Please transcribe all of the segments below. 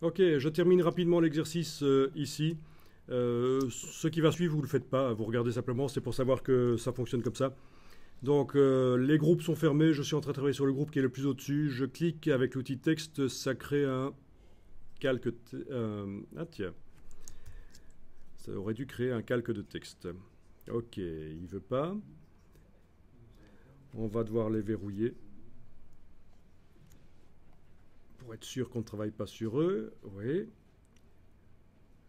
Ok, je termine rapidement l'exercice ici. Ce qui va suivre, vous ne le faites pas, vous regardez simplement, c'est pour savoir que ça fonctionne comme ça. Donc les groupes sont fermés, je suis en train de travailler sur le groupe qui est le plus au-dessus. Je clique avec l'outil texte, ça crée un calque... ah tiens, ça aurait dû créer un calque de texte. Ok, il ne veut pas. On va devoir les verrouiller. Pour être sûr qu'on ne travaille pas sur eux, oui.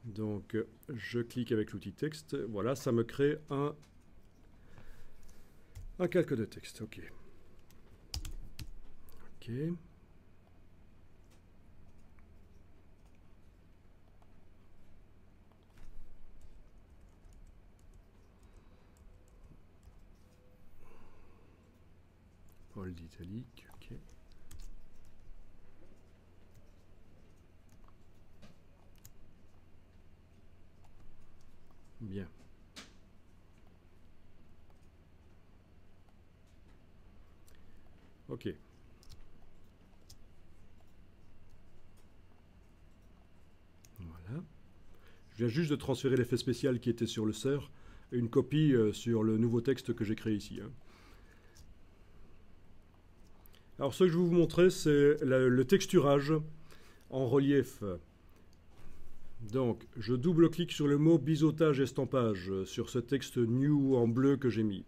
Donc, je clique avec l'outil texte. Voilà, ça me crée un calque de texte. Ok. Ok. Paul d'italique. Ok. Bien. Ok. Voilà. Je viens juste de transférer l'effet spécial qui était sur le ser, une copie sur le nouveau texte que j'ai créé ici. Hein. Alors ce que je vais vous montrer, c'est le texturage en relief. Donc, je double-clique sur le mot biseautage estampage sur ce texte new en bleu que j'ai mis.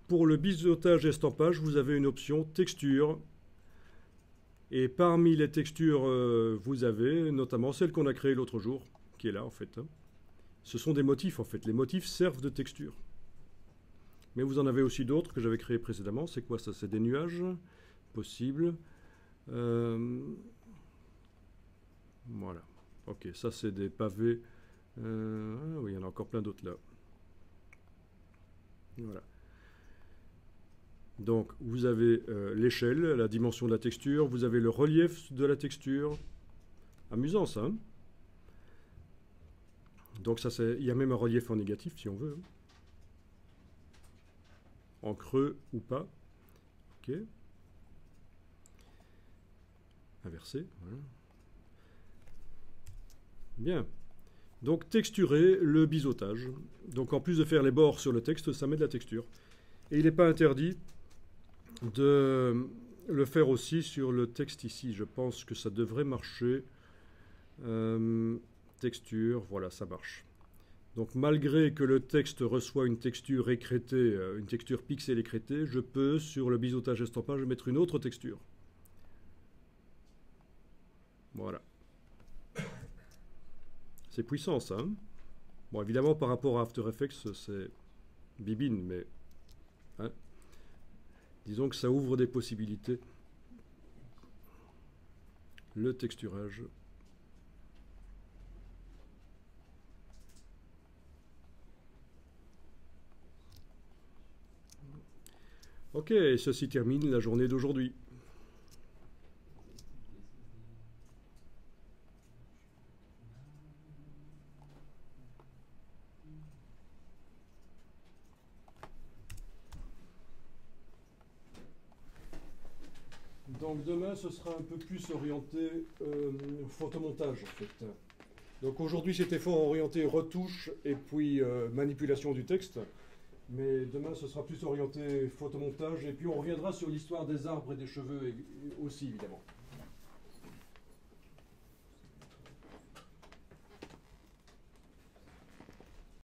Pour le biseautage estampage, vous avez une option texture. Et parmi les textures, vous avez notamment celle qu'on a créée l'autre jour, qui est là en fait. Hein. Ce sont des motifs en fait. Les motifs servent de texture. Mais vous en avez aussi d'autres que j'avais créés précédemment. C'est quoi ça? C'est des nuages possibles. Voilà. Ok, ça c'est des pavés. Ah oui, il y en a encore plein d'autres là. Voilà. Donc vous avez l'échelle, la dimension de la texture, vous avez le relief de la texture. Amusant ça. Hein. Donc ça c'est, il y a même un relief en négatif si on veut. Hein. En creux ou pas. Ok. Inversé. Voilà. Bien. Donc texturer le biseautage. Donc en plus de faire les bords sur le texte, ça met de la texture. Et il n'est pas interdit de le faire aussi sur le texte ici. Je pense que ça devrait marcher. Texture, voilà, ça marche. Donc malgré que le texte reçoit une texture écrêtée, une texture pixel écrêtée, je peux, sur le biseautage estampage, mettre une autre texture. Voilà. C'est puissant ça. Hein. Bon, évidemment, par rapport à After Effects, c'est bibine, mais hein, disons que ça ouvre des possibilités. Le texturage. Ok, ceci termine la journée d'aujourd'hui. Donc demain, ce sera un peu plus orienté photomontage en fait. Donc aujourd'hui, c'était fort orienté retouche et puis manipulation du texte. Mais demain, ce sera plus orienté photomontage et puis on reviendra sur l'histoire des arbres et des cheveux aussi évidemment.